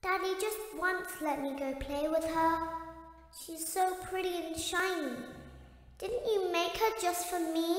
Daddy just once let me go play with her. She's so pretty and shiny. Didn't you make her just for me?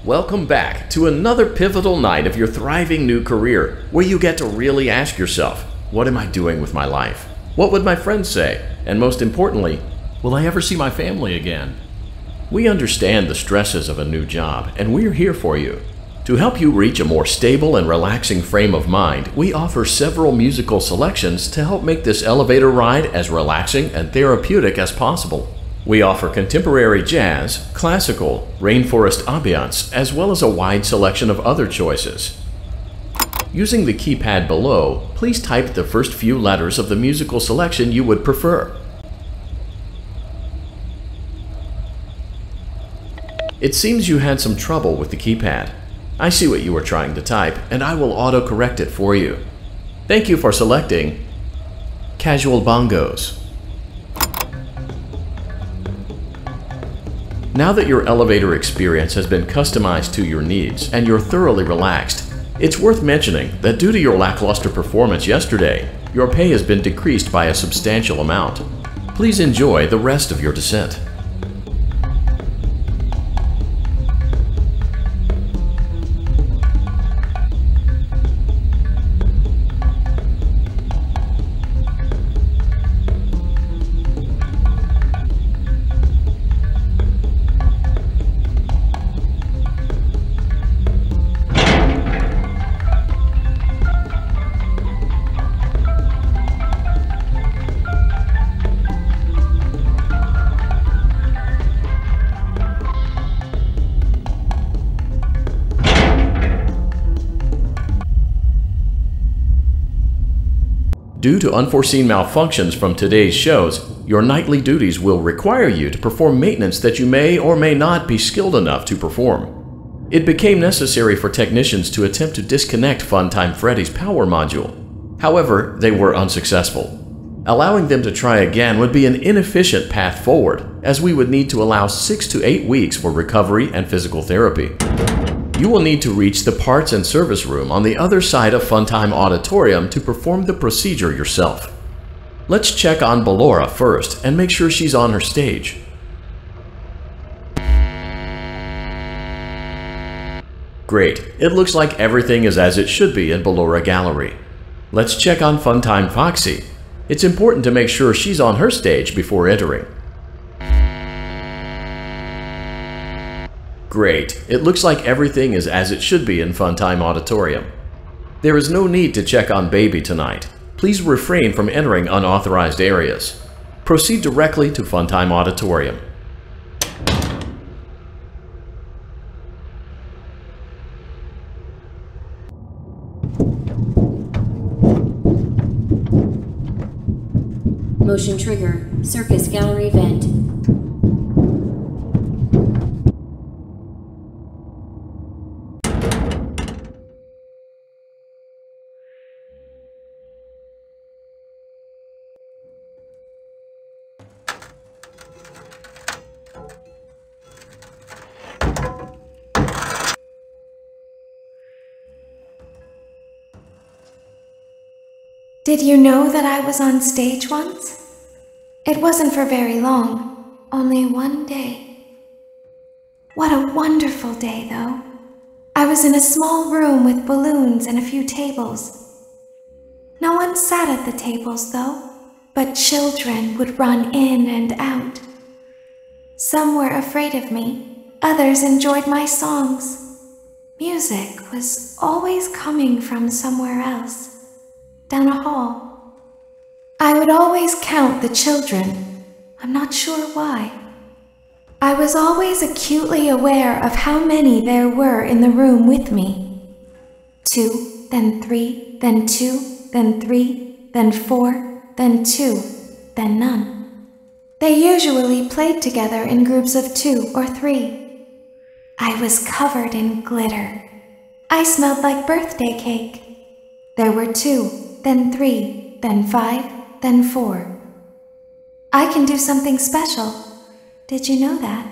Welcome back to another pivotal night of your thriving new career, where you get to really ask yourself, what am I doing with my life? What would my friends say? And most importantly, will I ever see my family again? We understand the stresses of a new job, and we're here for you. To help you reach a more stable and relaxing frame of mind, we offer several musical selections to help make this elevator ride as relaxing and therapeutic as possible. We offer contemporary jazz, classical, rainforest ambiance, as well as a wide selection of other choices. Using the keypad below, please type the first few letters of the musical selection you would prefer. It seems you had some trouble with the keypad. I see what you were trying to type, and I will auto-correct it for you. Thank you for selecting Casual Bongos. Now that your elevator experience has been customized to your needs and you're thoroughly relaxed, it's worth mentioning that due to your lackluster performance yesterday, your pay has been decreased by a substantial amount. Please enjoy the rest of your descent. Due to unforeseen malfunctions from today's shows, your nightly duties will require you to perform maintenance that you may or may not be skilled enough to perform. It became necessary for technicians to attempt to disconnect Funtime Freddy's power module. However, they were unsuccessful. Allowing them to try again would be an inefficient path forward, as we would need to allow 6 to 8 weeks for recovery and physical therapy. You will need to reach the parts and service room on the other side of Funtime Auditorium to perform the procedure yourself. Let's check on Ballora first and make sure she's on her stage. Great, it looks like everything is as it should be in Ballora Gallery. Let's check on Funtime Foxy. It's important to make sure she's on her stage before entering. Great, it looks like everything is as it should be in Funtime Auditorium. There is no need to check on Baby tonight. Please refrain from entering unauthorized areas. Proceed directly to Funtime Auditorium. Motion trigger, Circus Gallery event. Did you know that I was on stage once? It wasn't for very long, only one day. What a wonderful day, though. I was in a small room with balloons and a few tables. No one sat at the tables, though, but children would run in and out. Some were afraid of me, others enjoyed my songs. Music was always coming from somewhere else. Down a hall. I would always count the children. I'm not sure why. I was always acutely aware of how many there were in the room with me. 2, then 3, then 2, then 3, then 4, then 2, then none. They usually played together in groups of 2 or 3. I was covered in glitter. I smelled like birthday cake. There were 2. Then 3, then 5, then 4. I can do something special. Did you know that?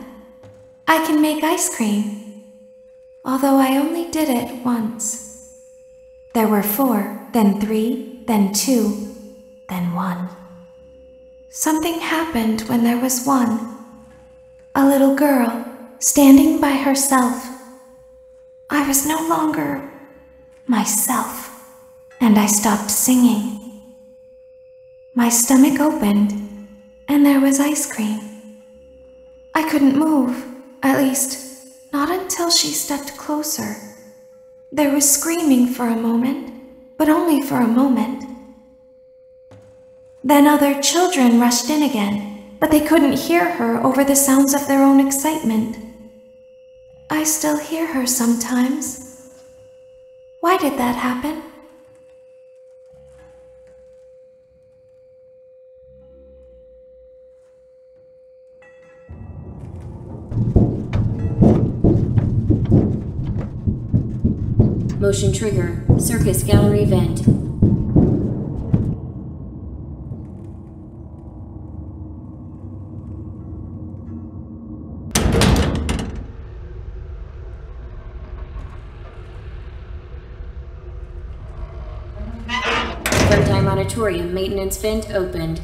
I can make ice cream, although I only did it once. There were 4, then 3, then 2, then 1. Something happened when there was 1. A little girl, standing by herself. I was no longer myself, and I stopped singing. My stomach opened, and there was ice cream. I couldn't move, at least, not until she stepped closer. There was screaming for a moment, but only for a moment. Then other children rushed in again, but they couldn't hear her over the sounds of their own excitement. I still hear her sometimes. Why did that happen? Motion trigger. Circus gallery vent. Funtime auditorium maintenance vent opened.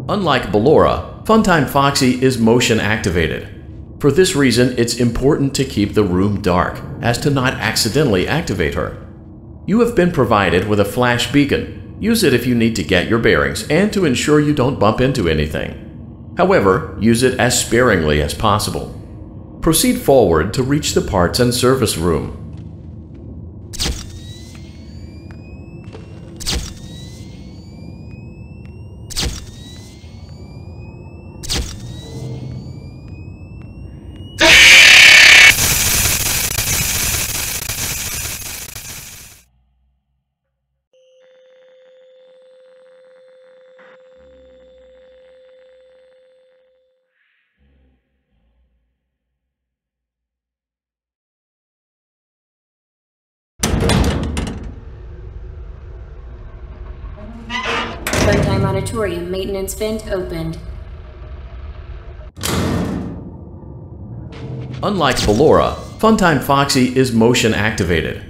Unlike Ballora, Funtime Foxy is motion activated. For this reason, it's important to keep the room dark, as to not accidentally activate her. You have been provided with a flash beacon. Use it if you need to get your bearings and to ensure you don't bump into anything. However, use it as sparingly as possible. Proceed forward to reach the parts and service room. Funtime auditorium maintenance vent opened. Unlike Ballora, Funtime Foxy is motion activated.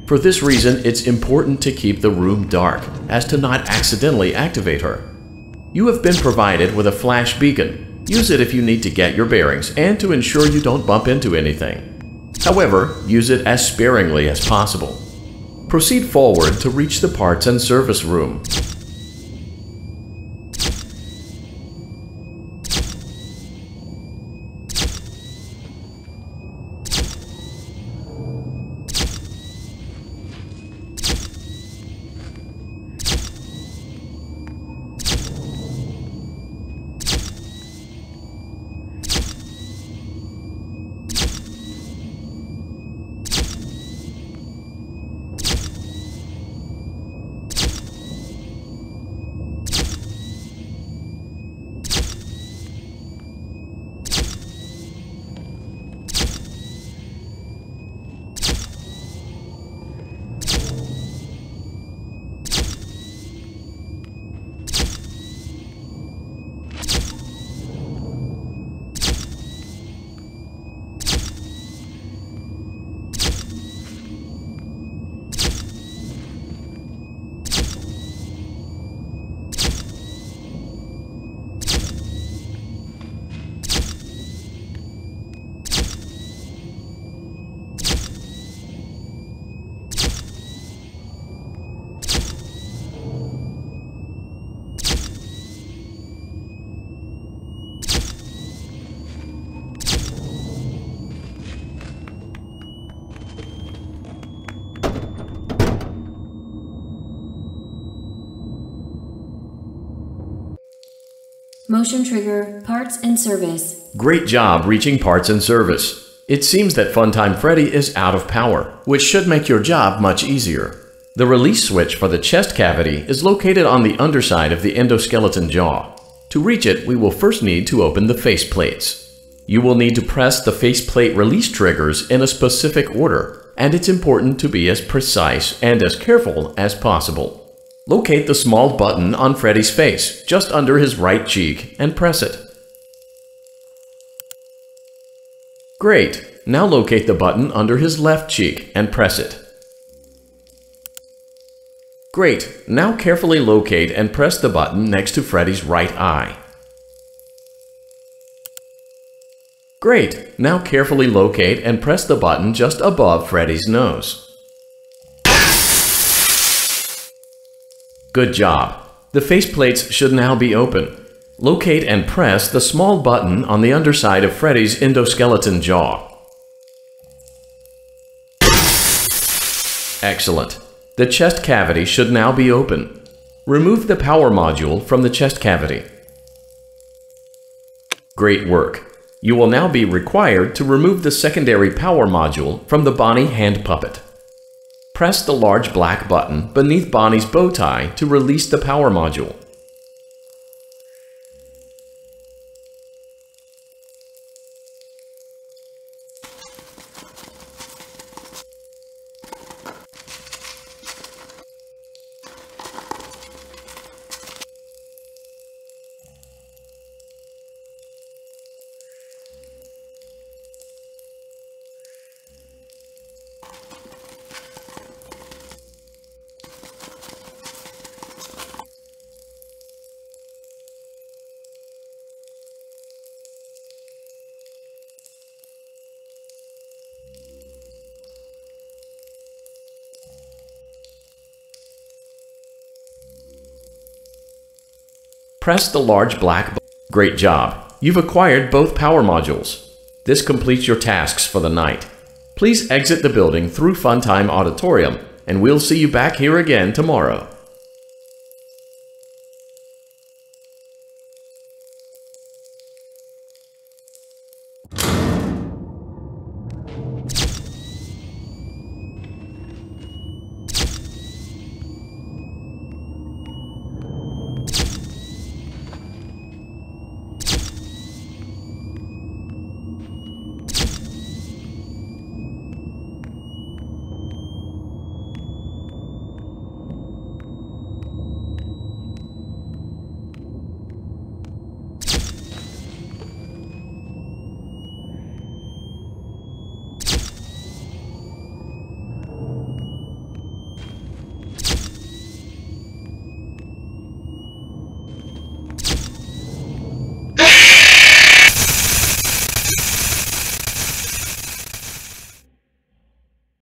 For this reason, it's important to keep the room dark, as to not accidentally activate her. You have been provided with a flash beacon. Use it if you need to get your bearings and to ensure you don't bump into anything. However, use it as sparingly as possible. Proceed forward to reach the parts and service room. Motion trigger, parts and service. Great job reaching parts and service. It seems that Funtime Freddy is out of power, which should make your job much easier. The release switch for the chest cavity is located on the underside of the endoskeleton jaw. To reach it, we will first need to open the face plates. You will need to press the faceplate release triggers in a specific order, and it's important to be as precise and as careful as possible. Locate the small button on Freddy's face, just under his right cheek, and press it. Great! Now locate the button under his left cheek and press it. Great! Now carefully locate and press the button next to Freddy's right eye. Great! Now carefully locate and press the button just above Freddy's nose. Good job! The faceplates should now be open. Locate and press the small button on the underside of Freddy's endoskeleton jaw. Excellent! The chest cavity should now be open. Remove the power module from the chest cavity. Great work! You will now be required to remove the secondary power module from the Bonnie hand puppet. Press the large black button beneath Bonnie's bow tie to release the power module. Press the large black button. Great job! You've acquired both power modules. This completes your tasks for the night. Please exit the building through Funtime Auditorium, and we'll see you back here again tomorrow.